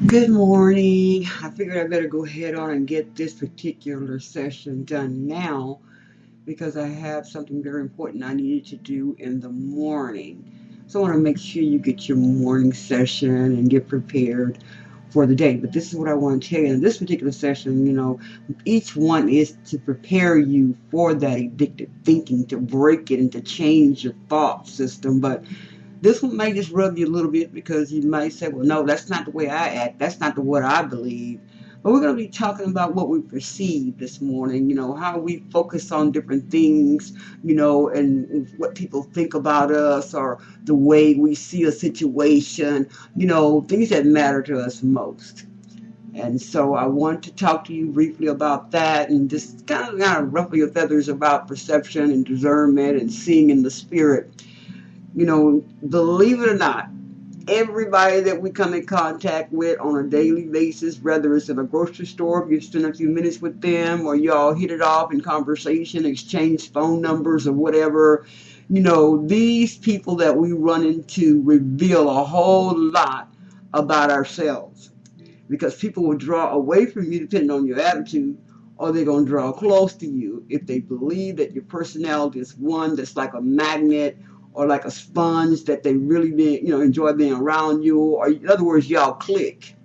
Good morning. I figured I better go ahead on and get this particular session done now because I have something very important I needed to do in the morning. So I want to make sure you get your morning session and get prepared for the day. But this is what I want to tell you. In this particular session, each one is to prepare you for that addictive thinking, to break it and to change your thought system. But this one may just rub you a little bit because you might say, well, no, that's not the way I act. That's not what I believe. But we're going to be talking about what we perceive this morning, how we focus on different things, and what people think about us or the way we see a situation, things that matter to us most. And so I want to talk to you briefly about that and just kind of ruffle your feathers about perception and discernment and seeing in the spirit. Believe it or not, everybody that we come in contact with on a daily basis, whether it's in a grocery store, if you spend a few minutes with them, or y'all hit it off in conversation, exchange phone numbers or whatever, these people that we run into reveal a whole lot about ourselves. Because people will draw away from you depending on your attitude, or they're going to draw close to you if they believe that your personality is one that's like a magnet or like a sponge, that they really enjoy being around you, or in other words, y'all click.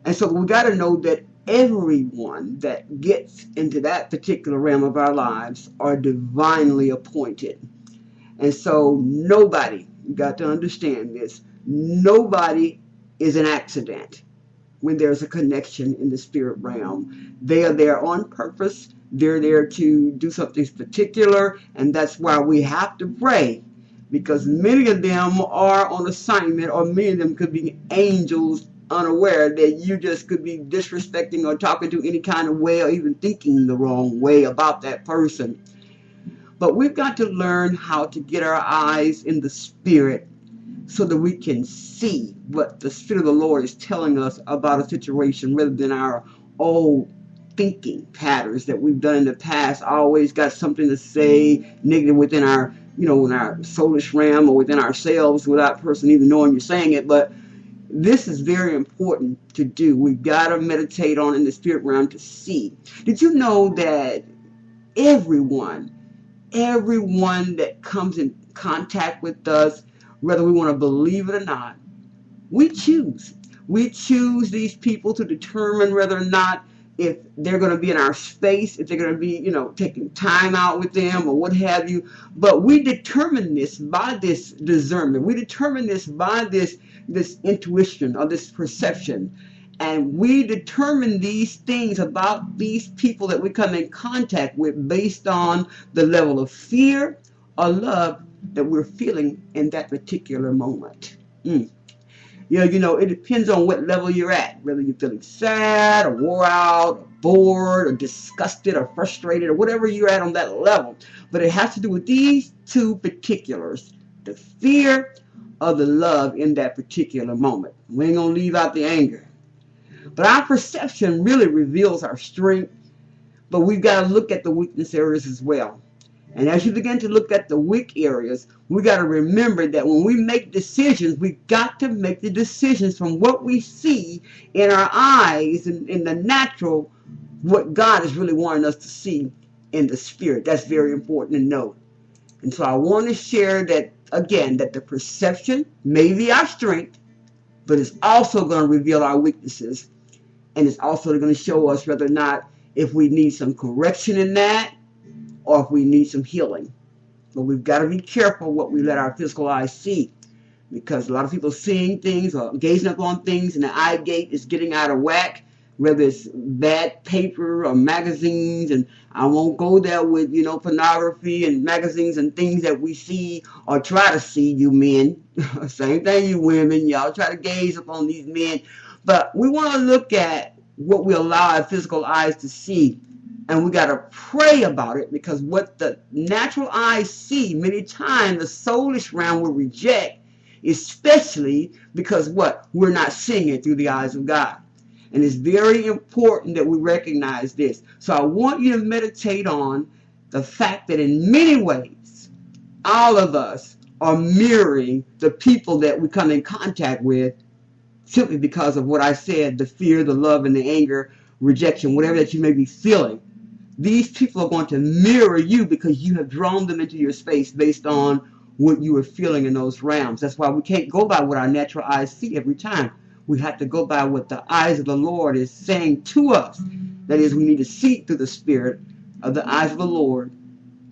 And so we got to know that everyone that gets into that particular realm of our lives are divinely appointed. And so nobody, you got to understand this, nobody is an accident when there's a connection in the spirit realm. They are there on purpose. They're there to do something particular, and that's why we have to pray, because many of them are on assignment, or many of them could be angels unaware that you just could be disrespecting or talking to any kind of way or even thinking the wrong way about that person. But we've got to learn how to get our eyes in the spirit so that we can see what the Spirit of the Lord is telling us about a situation, rather than our old thinking patterns that we've done in the past. Always got something to say negative within our, in our soulish realm or within ourselves without person even knowing you're saying it. But this is very important to do. We've got to meditate on in the spirit realm to see. Did you know that everyone that comes in contact with us, whether we want to believe it or not, we choose. We choose these people to determine whether or not if they're going to be in our space, if they're going to be, taking time out with them or what have you. But we determine this by this discernment. We determine this by this intuition or this perception. And we determine these things about these people that we come in contact with based on the level of fear or love that we're feeling in that particular moment. It depends on what level you're at, whether you're feeling sad or wore out or bored or disgusted or frustrated or whatever you're at on that level. But it has to do with these two particulars, the fear or the love in that particular moment. We ain't going to leave out the anger. But our perception really reveals our strength, but we've got to look at the weakness areas as well. And as you begin to look at the weak areas, we got to remember that when we make decisions, we got to make the decisions from what we see in our eyes and in the natural, what God is really wanting us to see in the spirit. That's very important to know. And so I want to share that, again, that the perception may be our strength, but it's also going to reveal our weaknesses. And it's also going to show us whether or not if we need some correction in that, or if we need some healing. But we've got to be careful what we let our physical eyes see, because a lot of people seeing things or gazing up on things and the eye gate is getting out of whack, whether it's bad paper or magazines. And I won't go there with, pornography and magazines and things that we see or try to see, you men. Same thing, you women. Y'all try to gaze upon these men. But we want to look at what we allow our physical eyes to see. And we got to pray about it, because what the natural eyes see, many times the soulish realm will reject, especially because we're not seeing it through the eyes of God. And it's very important that we recognize this. So I want you to meditate on the fact that in many ways, all of us are mirroring the people that we come in contact with simply because of what I said, the fear, the love, and the anger, rejection, whatever that you may be feeling. These people are going to mirror you because you have drawn them into your space based on what you are feeling in those realms. That's why we can't go by what our natural eyes see every time. We have to go by what the eyes of the Lord is saying to us. That is, we need to see through the spirit of the eyes of the Lord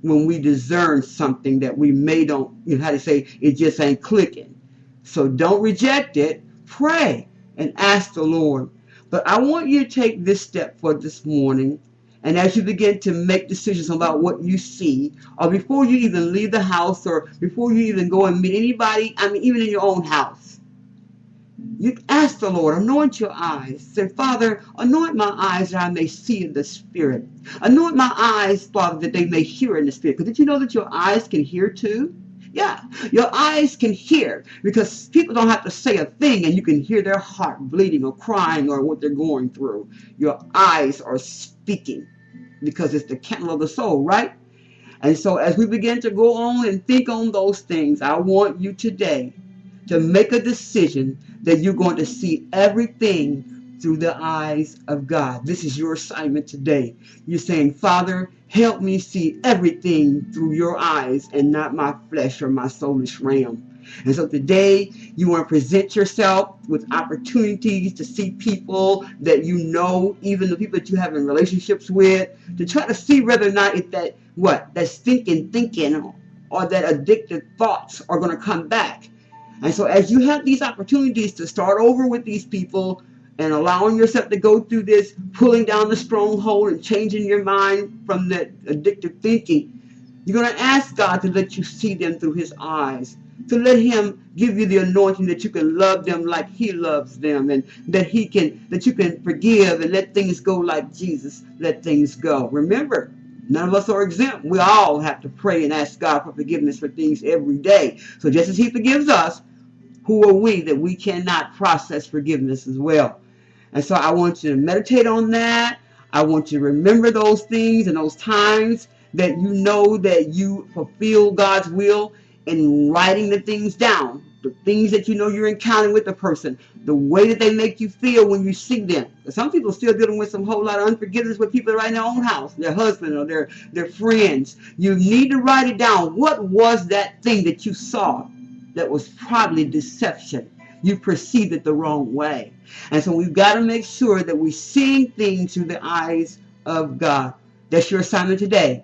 when we discern something that we may don't, how to say, it just ain't clicking. So don't reject it. Pray and ask the Lord. But I want you to take this step for this morning. And as you begin to make decisions about what you see, or before you even leave the house, or before you even go and meet anybody, even in your own house, you ask the Lord, anoint your eyes. Say, Father, anoint my eyes that I may see in the Spirit. Anoint my eyes, Father, that they may hear in the Spirit. Because did you know that your eyes can hear too? Yeah, your eyes can hear, because people don't have to say a thing and you can hear their heart bleeding or crying or what they're going through. Your eyes are speaking because it's the candle of the soul, right? And so as we begin to go on and think on those things, I want you today to make a decision that you're going to see everything through the eyes of God. This is your assignment today. You're saying, Father, help me see everything through your eyes and not my flesh or my soulish realm. And so today you want to present yourself with opportunities to see people that you know, even the people that you have in relationships with, to try to see whether or not if that stinking thinking or that addictive thoughts are going to come back. And so as you have these opportunities to start over with these people and allowing yourself to go through this, pulling down the stronghold and changing your mind from that addictive thinking, you're going to ask God to let you see them through his eyes, to let him give you the anointing that you can love them like he loves them, and that you can forgive and let things go like Jesus let things go. Remember, none of us are exempt. We all have to pray and ask God for forgiveness for things every day. So just as he forgives us, who are we that we cannot process forgiveness as well? And so I want you to meditate on that. I want you to remember those things and those times that you know that you fulfill God's will in writing the things down, the things that you know you're encountering with the person, the way that they make you feel when you see them. Some people are still dealing with some whole lot of unforgiveness with people right in their own house, their husband or their friends. You need to write it down. What was that thing that you saw that was probably deception? You perceived it the wrong way. And so we've got to make sure that we're seeing things through the eyes of God. That's your assignment today.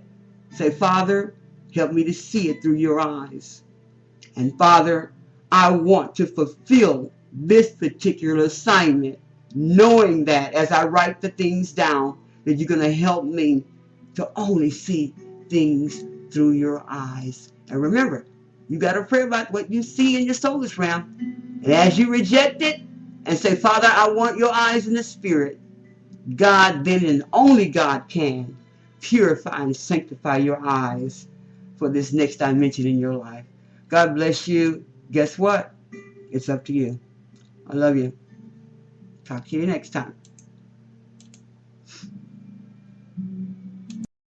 Say, Father, help me to see it through your eyes. And Father, I want to fulfill this particular assignment, knowing that as I write the things down, that you're going to help me to only see things through your eyes. And remember, you got to pray about what you see in your soulish realm. And as you reject it and say, Father, I want your eyes in the Spirit, God then and only God can purify and sanctify your eyes for this next dimension in your life. God bless you. Guess what? It's up to you. I love you. Talk to you next time.